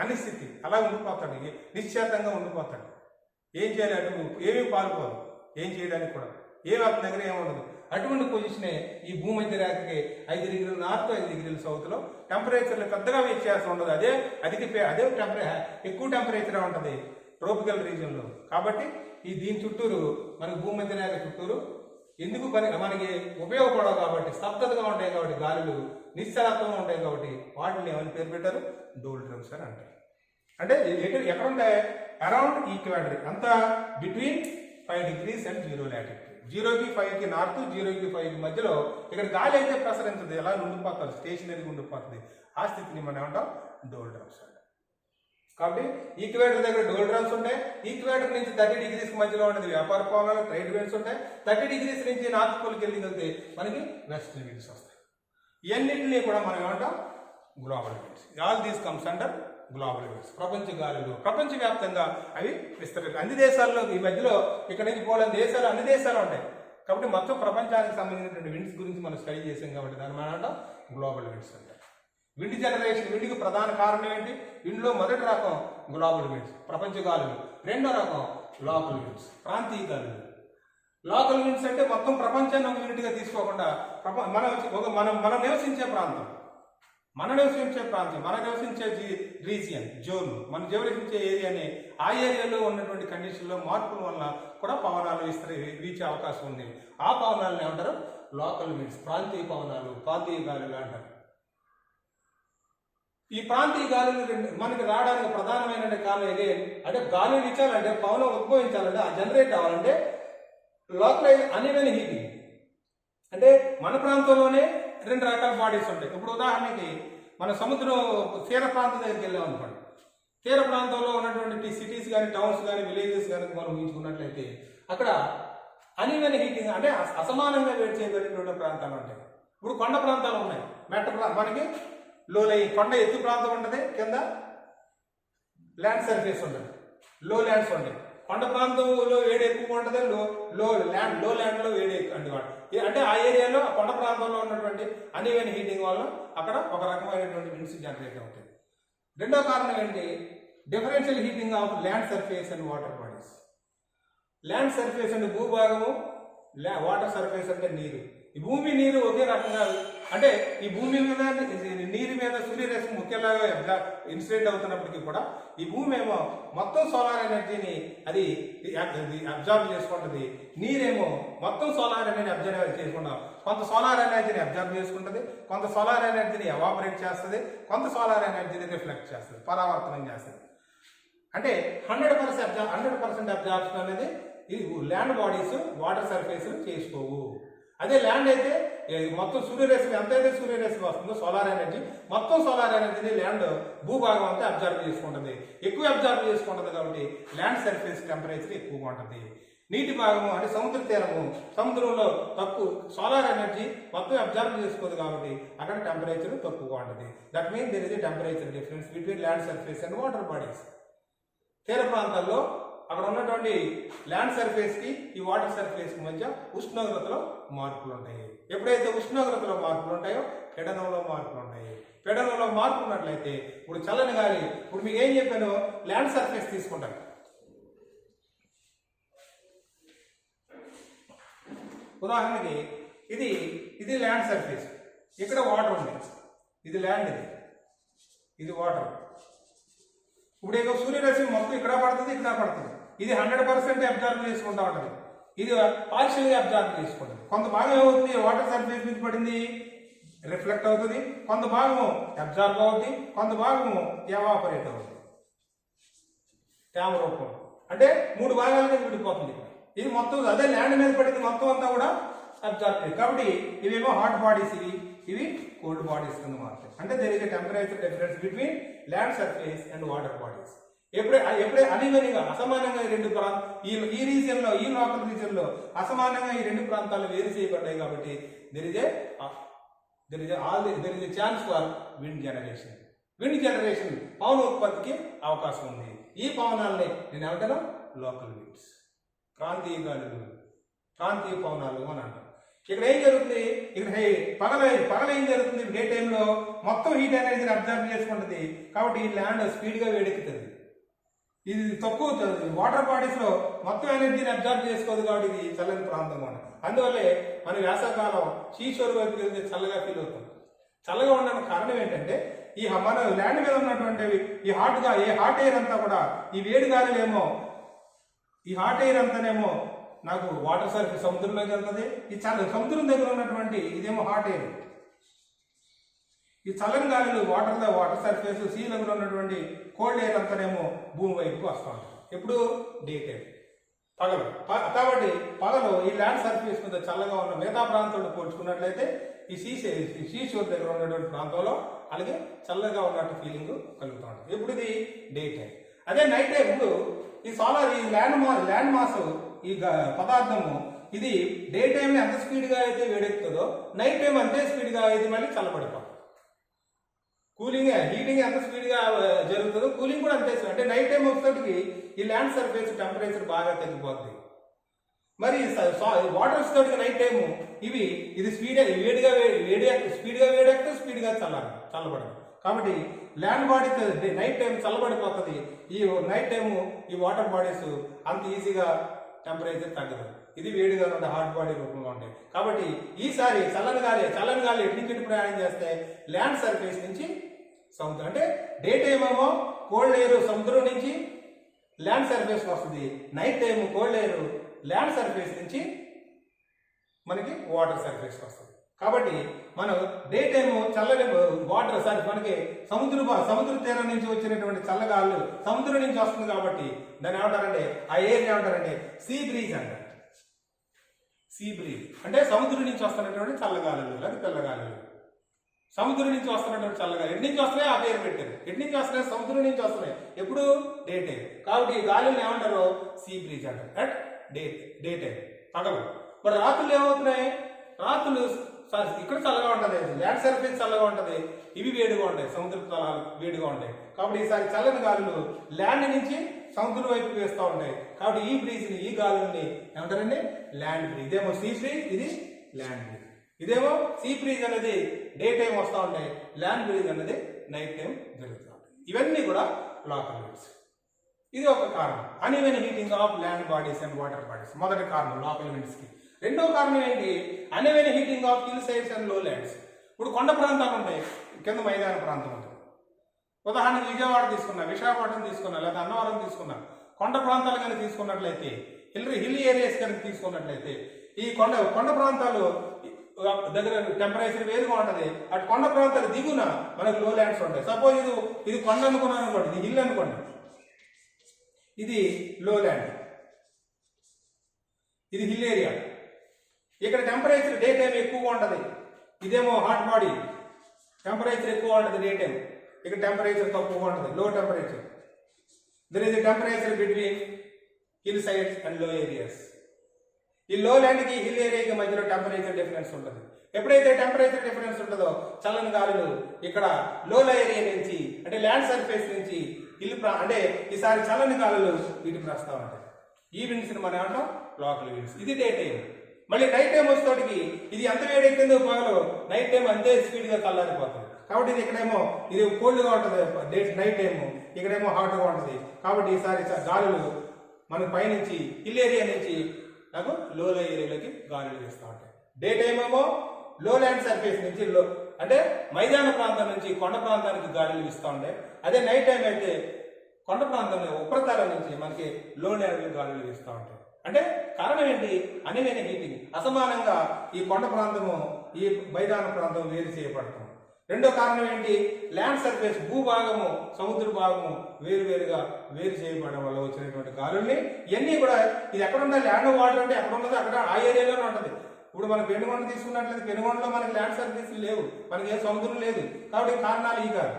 అనిస్థితి అలా ఉండిపోతాడు, నిశ్చేతంగా ఉండిపోతాడు. ఏం చేయాలి అటు ఏమీ పాల్పోదు, ఏం చేయడానికి కూడా ఏమి అతని దగ్గర ఏముండదు. అటువంటి పొజిషనే ఈ భూమధ్య రేఖకి 5 డిగ్రీలు నార్త్ 5 డిగ్రీల సౌత్లో టెంపరేచర్లో పెద్దగా వ్యత్యాసం ఉండదు. అదే ఎక్కువ టెంపరేచర్ ఉంటుంది ట్రోపికల్ రీజియన్లో. కాబట్టి దీని చుట్టూరు మనకి భూమధ్య రేఖ చుట్టూరు ఎందుకు మనకి ఉపయోగపడవు కాబట్టి, స్తబ్దతగా ఉంటాయి కాబట్టి, గాలులు నిశ్చలత్వంగా ఉంటాయి కాబట్టి వాటిని ఏమని పేరు పెట్టారు? డోల్ డ్రమ్స్ అని అంటారు. అంటే ఎక్కడ ఉంటాయి? అరౌండ్ ఈక్వేటర్, అంతా బిట్వీన్ 5 degrees and 0 latitude. 0కి 5కి నార్త్, 0కి 5కి మధ్యలో ఇక్కడ గాలి అయితే ప్రసరించదు, ఎలా ఉండిపోతుంది, స్టేషనరీగా ఉండిపోతుంది. ఆ స్థితిని మనం ఏమంటాం? డోల్ డ్రమ్స్ అంటాం. కాబట్టి ఈక్వేటర్ దగ్గర డోల్ డ్రమ్స్ ఉంటాయి. ఈక్వేటర్ నుంచి 30 degrees మధ్యలో ఉండేది వ్యాపార పవనాలు, ట్రేడ్ విండ్స్ ఉంటాయి. 30 degrees నుంచి నార్త్ పోల్కి వెళ్ళి మనకి వెస్టర్న్ విండ్స్ వస్తాయి. ఇవన్నింటినీ కూడా మనం ఏమంటాం? Global winds. All these comes under global winds. ప్రపంచ గాలులు ప్రపంచవ్యాప్తంగా అవి విస్తరించాయి. అన్ని దేశాల్లో ఈ మధ్యలో ఇక్కడ నుంచి పోలేని దేశాలు, అన్ని దేశాలు ఉంటాయి. కాబట్టి మొత్తం ప్రపంచానికి సంబంధించినటువంటి విండ్స్ గురించి మనం స్టడీ చేసాం కాబట్టి దాని మనం అంటాం గ్లోబల్ విండ్స్ అంటారు. విండ్ జనరేషన్, విండ్కి ప్రధాన కారణం ఏంటి? విండ్లో మొదటి రకం గ్లోబల్ విండ్స్, ప్రపంచ గాలులు. రెండో రకం లోకల్ విండ్స్, ప్రాంతీయ గాలులు. లోకల్ విండ్స్ అంటే మొత్తం ప్రపంచాన్ని ఒక యూనిట్గా తీసుకోకుండా మనం నివసించే ప్రాంతం, మన నివసించే రీజియన్, జోన్, మన నివసించే ఏరియాని, ఆ ఏరియాలో ఉన్నటువంటి కండిషన్లో మార్పుల వల్ల కూడా పవనాలు వీచే అవకాశం ఉంది. ఆ పవనాలను ఏమంటారు? లోకల్ విండ్స్, ప్రాంతీయ పవనాలు, ప్రాంతీయ గాలులు అంటారు. ఈ ప్రాంతీయ గాలులు మనకి రావడానికి ప్రధానమైన కారణం ఇదే. అంటే గాలి వీచాలంటే, పవనం ఉద్భవించాలంటే, ఆ జనరేట్ అవ్వాలంటే లోకలైజ్ అన్ఈవెన్ హీటింగ్. అంటే మన ప్రాంతంలోనే 2 రకాల బాడీస్ ఉంటాయి. ఇప్పుడు ఉదాహరణకి మన సముద్రం తీర ప్రాంతం దగ్గరికి వెళ్ళాం అనుకోండి, తీర ప్రాంతంలో ఉన్నటువంటి సిటీస్ కానీ, టౌన్స్ కానీ, విలేజెస్ కానీ మనం ఊహించుకున్నట్లయితే అక్కడ అన్ఈవెన్ హీటింగ్, అంటే అసమానంగా వేడి చేయబడినటువంటి ప్రాంతాలు ఉంటాయి. ఇప్పుడు కొండ ప్రాంతాలు ఉన్నాయి, మనకి కొండ ఎత్తు ప్రాంతం ఉంటుంది, కింద ల్యాండ్ సర్ఫేస్ ఉంటుంది, లో ల్యాండ్స్ ఉంటాయి. కొండ ప్రాంతంలో వేడి ఎక్కువ ఉంటుంది, లో ల్యాండ్లో వేడి ఎక్కువ అంటే ఆ ఏరియాలో, కొండ ప్రాంతంలో ఉన్నటువంటి అన్ఈవెన్ హీటింగ్ వల్ల అక్కడ ఒక రకమైనటువంటి విండ్స్ జనరేట్ అవుతాయి. రెండో కారణం ఏంటి? Differential heating of land surface and water bodies. Land surface అంటే భూభాగము, వాటర్ సర్ఫేస్ అంటే నీరు. ఈ భూమి నీరు ఒకే రకంగా, అంటే ఈ భూమి మీద నీరు మీద సూర్యరశ్మి ముఖ్యంగా ఇన్సిడెంట్ అవుతున్నప్పటికీ కూడా ఈ భూమి ఏమో మొత్తం సోలార్ ఎనర్జీని అది అబ్జర్వ్ చేసుకుంటుంది. నీరేమో మొత్తం సోలార్ ఎనర్జీ అబ్జర్వ్ చేసుకుంటాం. కొంత సోలార్ ఎనర్జీని అబ్జర్వ్ చేసుకుంటుంది, కొంత సోలార్ ఎనర్జీని ఎవాపరేట్ చేస్తుంది, కొంత సోలార్ ఎనర్జీని రిఫ్లెక్ట్ చేస్తుంది, పరావర్తనం చేస్తుంది. అంటే 100% అబ్జార్ప్షన్ అనేది ఈ ల్యాండ్ బాడీస్, వాటర్ సర్ఫేస్ చేసుకోవు. అదే ల్యాండ్ అయితే మొత్తం సూర్యరశ్మి ఎంతైతే సూర్యరశ్మి వస్తుందో సోలార్ ఎనర్జీ, మొత్తం సోలార్ ఎనర్జీని ల్యాండ్ భూభాగం అంతా అబ్జర్వ్ చేసుకుంటుంది, ఎక్కువ అబ్జర్వ్ చేసుకుంటుంది. కాబట్టి ల్యాండ్ సర్ఫేస్ టెంపరేచర్ ఎక్కువగా ఉంటుంది. నీటి భాగము అంటే సముద్ర తీరము, సముద్రంలో తక్కువ సోలార్ ఎనర్జీ మొత్తం అబ్జర్వ్ చేసుకోదు కాబట్టి అక్కడ టెంపరేచర్ తక్కువగా ఉంటుంది. That means there is a temperature difference between land surface and water bodies. తీర ప్రాంతాల్లో అక్కడ ఉన్నటువంటి ల్యాండ్ సర్ఫేస్కి ఈ వాటర్ సర్ఫేస్కి మధ్య ఉష్ణోగ్రతలో మార్పులు ఉంటాయి. ఎప్పుడైతే ఉష్ణోగ్రతలో మార్పులు ఉంటాయో పీడనంలో మార్పులు ఉంటాయి. పీడనంలో మార్పు ఉన్నట్లయితే ఇప్పుడు చల్లని గాలి, ఇప్పుడు మీకు ఏం చెప్పాను, ల్యాండ్ సర్ఫేస్ తీసుకుంటాను. ఉదాహరణకి ఇది ల్యాండ్ సర్ఫేస్, ఇక్కడ వాటర్ ఉంది, ఇది ల్యాండ్, ఇది వాటర్. ఇప్పుడు ఏదో సూర్యరశ్మి మొత్తం ఇక్కడ పడుతుంది, ఇక్కడ పడుతుంది. ఇది 100% అబ్జర్వ్ చేసుకుంటా ఉంటుంది, ఇది పార్షియల్గా అబ్జర్వ్ చేసుకుంటుంది. కొంత భాగం ఏమవుతుంది, వాటర్ సర్ఫేస్ మీద పడింది, రిఫ్లెక్ట్ అవుతుంది, కొంత భాగము అబ్జార్బ్ అవుతుంది, కొంత భాగము ఎవాపరేట్ అవుతుంది తేమ రూపంలో. అంటే 3 భాగాలుగా విడిపోతుంది. ఇది మొత్తం అదే ల్యాండ్ మీద పడింది మొత్తం అంతా కూడా అబ్జార్బ్ చేయాలి. కాబట్టి ఇవేమో హాట్ బాడీస్, ఇవి కోల్డ్ బాడీస్ కింద మారుతాయి. అంటే there is a temperature difference between land surface and water bodies. ఎప్పుడే అనివెనిగా అసమానంగా ఈ రెండు ఈ రీజియన్ లో, ఈ లోకల్ రీజియన్ లో అసమానంగా ఈ రెండు ప్రాంతాలు వేరు చేయబడ్డాయి. కాబట్టి there is a chance for wind generation. Wind generation పవన ఉత్పత్తికి అవకాశం ఉంది. ఈ పవనాలని నేను ఏమంటాను లోకల్ విండ్స్, ప్రాంతీయ గాలులు, ప్రాంతీయ పవనాలు అని అంటాం. ఇక్కడ ఏం జరుగుతుంది, ఇక్కడ పగల ఏం జరుగుతుంది, డే టైంలో మొత్తం హీట్ ఎనర్జీని అబ్జర్వ్ చేసుకుంటుంది. కాబట్టి ఈ ల్యాండ్ స్పీడ్ గా వేడెక్కుతుంది. ఇది తక్కువ వాటర్ బాడీస్ లో మొత్తం ఎనర్జీని అబ్జర్వ్ చేసుకోదు. కాబట్టి ఇది చల్లని ప్రాంతం అని. అందువల్లే మన వేసవకాలం సీషోర్ వైపు వెళ్తే చల్లగా ఫీల్ అవుతుంది. చల్లగా ఉండడానికి కారణం ఏంటంటే ఈ మన ల్యాండ్ మీద ఉన్నటువంటి ఈ హాట్ ఎయిర్ అంతా కూడా, ఈ వేడి గాలులేమో, ఈ హాట్ ఎయిర్ అంతానేమో నాకు వాటర్ సర్ఫేస్ సముద్రంలోకి వెళ్తుంది. ఈ సముద్రం దగ్గర ఉన్నటువంటి ఇదేమో హాట్ ఎయిర్. ఈ చల్లని గాలులు వాటర్ సర్ఫేస్ సీ లెవెల్ ఉన్నటువంటి కోల్డ్ ఎయిర్ అంతానేమో భూమి వైపుకి వస్తూ ఉంటుంది. ఎప్పుడు డే టైం, పగలు. కాబట్టి పగలు ఈ ల్యాండ్ సర్ఫేస్ మీద చల్లగా ఉన్న మిగతా ప్రాంతాలను పోల్చుకున్నట్లయితే ఈ సీ షోర్ దగ్గర ఉన్నటువంటి ప్రాంతంలో అలాగే చల్లగా ఉన్నట్టు ఫీలింగ్ కలుగుతూ ఉంటుంది. ఇప్పుడు ఇది డే టైం. అదే నైట్ టైం ఇప్పుడు ఈ ల్యాండ్ మాస్ ఈ పదార్థము ఇది డే టైంలో ఎంత స్పీడ్గా అయితే వేడెక్కుతుందో నైట్ టైం అంతే స్పీడ్గా అయితే మళ్ళీ చల్లబడిపోతుంది. హీటింగ్ ఎంత స్పీడ్గా జరుగుతుందో కూలింగ్ కూడా అంతే. అంటే నైట్ టైం వచ్చేటికి ఈ ల్యాండ్ సర్ఫేస్ టెంపరేచర్ బాగా తగ్గిపోతుంది. మరి వాటర్ వచ్చేటికి నైట్ టైము ఇది స్పీడ్గా వేడెక్కుతూ స్పీడ్గా చల్లబడదు. కాబట్టి ల్యాండ్ బాడీస్ నైట్ టైం చల్లబడిపోతుంది. ఈ నైట్ టైము ఈ వాటర్ బాడీస్ అంత ఈజీగా టెంపరేచర్ తగ్గదు. ఇది వేడిగా ఉండే హాట్ బాడీ రూపంలో ఉంటాయి. కాబట్టి ఈసారి చల్లని గాలి ఎటు నుంచి ప్రయాణం చేస్తే ల్యాండ్ సర్ఫేస్ నుంచి సముద్రం, అంటే డే టైం ఏమో కోల్డ్ ఎయిర్ సముద్రం నుంచి ల్యాండ్ సర్ఫేస్ వస్తుంది. Night time cold air land surface నుంచి మనకి వాటర్ సర్ఫేస్ వస్తుంది. కాబట్టి మనం డే టైము చల్లని వాటర్ మనకి సముద్ర తీరం నుంచి వచ్చినటువంటి చల్లగాళ్ళు సముద్రం నుంచి వస్తుంది. కాబట్టి దాన్ని ఏమంటారంటే ఆ ఎయిర్ ఏమంటారంటే సీ బ్రీజ్ అంటారు. సీ బ్రీజ్ అంటే సముద్రం నుంచి వస్తున్నటువంటి చల్లగాలులు లేదా తెల్లగాలులు. సముద్రం నుంచి వస్తున్నటువంటి చల్లగాలి ఎటు నుంచి వస్తున్నాయి ఆ పేరు పెట్టారు. ఎటు నుంచి వస్తున్నాయి, సముద్రం నుంచి వస్తున్నాయి. ఎప్పుడు డే టైం. కాబట్టి ఈ గాలిని ఏమంటారు సీ బ్రీజ్ అంటారు. అట్ డే టైం పగలు. మరి రాత్రులు ఏమవుతున్నాయి, రాత్రులు ఇక్కడ చల్లగా ఉంటుంది, ల్యాండ్ సర్ఫేస్ చల్లగా ఉంటుంది, ఇవి వేడిగా ఉంటాయి, సముద్ర తలాలు వేడిగా ఉంటాయి. కాబట్టి ఈసారి చల్లని గాలులు ల్యాండ్ నుంచి సముద్రం వైపు వేస్తూ ఉంటాయి. కాబట్టి ఈ బ్రీజ్ని, ఈ గాలుల్ని ఏమంటారండి ల్యాండ్ బ్రీజ్. ఇదేమో సీ బ్రీజ్, ఇది ల్యాండ్ బ్రీజ్. ఇదేమో సీ బ్రీజ్ అనేది డే టైం వస్తూ ఉంటాయి, ల్యాండ్ బ్రీజ్ అనేది నైట్ టైం జరుగుతూ ఉంటాయి. ఇవన్నీ కూడా లోకల్ విండ్స్. ఇది ఒక కారణం, uneven heating of land bodies and water bodies. మొదటి కారణం లోకల్ విండ్స్కి. రెండో కారణం ఏంటి, uneven heating of hill sides and లో ల్యాండ్స్. ఇప్పుడు కొండ ప్రాంతాలు ఉంటాయి, కింద మైదాన ప్రాంతం ఉంటుంది. ఉదాహరణకు విజయవాడ తీసుకున్నా, విశాఖపట్నం తీసుకున్నా, లేదా అన్నవరం తీసుకున్నా, కొండ ప్రాంతాలు కనుక తీసుకున్నట్లయితే, హిల్ ఏరియాస్ కనుక తీసుకున్నట్లయితే ఈ కొండ ప్రాంతాలు దగ్గర టెంపరేచర్ వేరుగా ఉంటుంది. అటు కొండ ప్రాంతాలు దిగున మనకు లో ల్యాండ్స్ ఉంటాయి. సపోజ్ ఇది కొండ అనుకున్నాను అనుకోండి, ఇది హిల్ అనుకోండి, ఇది లో ల్యాండ్, ఇది హిల్ ఏరియా. ఇక్కడ టెంపరేచర్ డే టైం ఎక్కువగా ఉంటుంది. ఇదేమో హాట్ బాడీ, టెంపరేచర్ ఎక్కువ ఉంటుంది డే టైం. ఇక్కడ టెంపరేచర్ తక్కువగా ఉంటుంది, low temperature. There is temperature between hill sides and low areas. ఈ లో ల్యాండ్కి హిల్ ఏరియాకి మధ్యలో టెంపరేచర్ డిఫరెన్స్ ఉంటుంది. ఎప్పుడైతే టెంపరేచర్ డిఫరెన్స్ ఉంటుందో చల్లని గాలులు ఇక్కడ లో ఏరియా నుంచి, అంటే ల్యాండ్ సర్ఫేస్ నుంచి అంటే ఈసారి చల్లని గాలులు వీటికి వస్తూ ఉంటాయి. ఈ విండ్స్ని మనం ఏమంటాం లోకల్ విండ్స్. ఇది డే టైం. మళ్ళీ నైట్ టైం వచ్చేటికి ఇది ఎంత వేడెక్కిందో పగలు, నైట్ టైం అంతే స్పీడ్గా చల్లారిపోతుంది. కాబట్టి ఇది ఇక్కడేమో ఇది కోల్డ్గా ఉంటుంది నైట్ టైము, ఇక్కడేమో హాట్గా ఉంటుంది. కాబట్టి ఈసారి గాలులు మనకు పైనుంచి హిల్ ఏరియా నుంచి నాకు లో ఏరియాలోకి గాలులు వేస్తూ ఉంటాయి. డే టైం ఏమో లో ల్యాండ్ సర్ఫేస్ నుంచి అంటే మైదాన ప్రాంతం నుంచి కొండ ప్రాంతానికి గాలులు ఇస్తూ ఉంటాయి. అదే నైట్ టైం అయితే కొండ ప్రాంతంలో ఉపరితలం నుంచి మనకి లో ల్యాండ్ గాలులు ఇస్తూ ఉంటాయి. అంటే కారణం ఏంటి, అన్ఈవెన్ హీటింగ్. అసమానంగా ఈ కొండ ప్రాంతము ఈ మైదాన ప్రాంతం వేరు చేయబడటం. రెండో కారణం ఏంటి? ల్యాండ్ సర్ఫేస్, భూభాగము సముద్ర భాగము వేరువేరుగా వేరు చేయబడడం వల్ల వచ్చినటువంటి గాలుల్ని ఇవన్నీ కూడా ఇది ఎక్కడ ఉందా? ల్యాండ్ వాటర్ అంటే ఎక్కడ ఉన్నదో అక్కడ ఆ ఏరియాలోనే ఉంటుంది. ఇప్పుడు మనం పెనుగొండ తీసుకున్నట్లయితే పెనుగొండలో మనకి ల్యాండ్ సర్ఫేస్ లేవు, మనకి ఏ సముద్రం లేదు. కాబట్టి కారణాలు ఈ కాదు.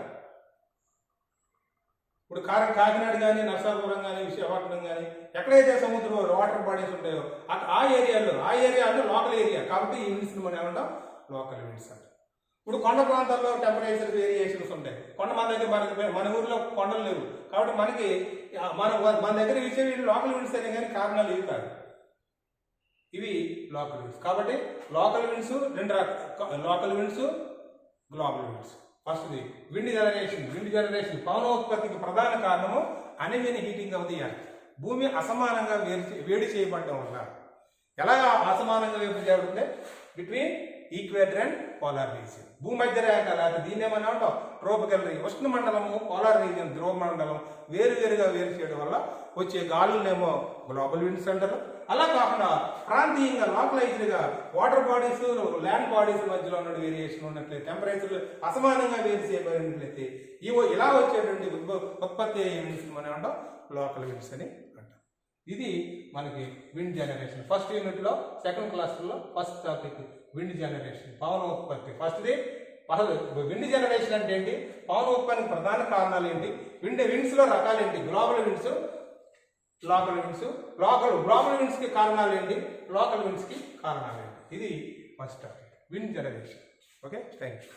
ఇప్పుడు కాకినాడ కానీ, నర్సాపురం కానీ, విశాఖపట్నం కానీ ఎక్కడైతే సముద్రం వాటర్ బాడీస్ ఉంటాయో ఆ ఏరియాలో లోకల్ ఏరియా. కాబట్టి ఈ విండ్స్ మనం ఏమంటాం? లోకల్ విండ్స్ అంటాం. ఇప్పుడు కొండ ప్రాంతాల్లో టెంపరేచర్ వేరియేషన్స్ ఉంటాయి. మన ఊర్లో కొండలు లేవు. కాబట్టి మన దగ్గర ఇచ్చే లోకల్ విండ్స్ అనే కానీ కారణాలు ఇవి కాదు. ఇవి లోకల్ విండ్స్. కాబట్టి లోకల్ విండ్స్ రెండు రకాల, లోకల్ విండ్స్, గ్లోబల్ విండ్స్. ఫస్ట్ది విండ్ జనరేషన్ పవనోత్పత్తికి ప్రధాన కారణము uneven heating of the earth. భూమి అసమానంగా వేడి చేయబడడం వల్ల. ఎలా అసమానంగా వేడి చేయబడుతుంది? Between equator and polar region. భూమధ్య రేఖ లేకపోతే దీన్ని ఏమన్నా ఉంటాం ట్రోపికల్ రీజియన్, ఉష్ణ మండలము, పోలార్ రీజియన్, ధ్రువ మండలం వేరువేరుగా వేరు చేయడం వల్ల వచ్చే గాలులనేమో గ్లోబల్ విండ్స్ అంటారు. అలా కాకుండా ప్రాంతీయంగా లోకలైజ్డ్గా వాటర్ బాడీస్, ల్యాండ్ బాడీస్ మధ్యలో ఉన్న వేరియేషన్ ఉన్నట్లయితే, టెంపరేచర్ అసమానంగా వేరు చేయబడినట్లయితే ఇలా వచ్చేటువంటి ఉత్పత్తి అయ్యే విండ్స్ మనం అంటాం లోకల్ విండ్స్ అని అంటాం. ఇది మనకి విండ్ జనరేషన్. ఫస్ట్ యూనిట్లో సెకండ్ క్లాస్లో ఫస్ట్ టాపిక్ విండ్ జనరేషన్, పవనోత్పత్తి. ఫస్ట్ది విండ్ జనరేషన్ అంటే ఏంటి, పవనోత్పత్తికి ప్రధాన కారణాలు ఏంటి, విండ్స్ లో రకాలు ఏంటి, global winds, local winds. Global winds కి కారణాలు ఏంటి, లోకల్ విండ్స్ కి కారణాలు ఏంటి. ఇది first topic wind generation. Okay, thank you.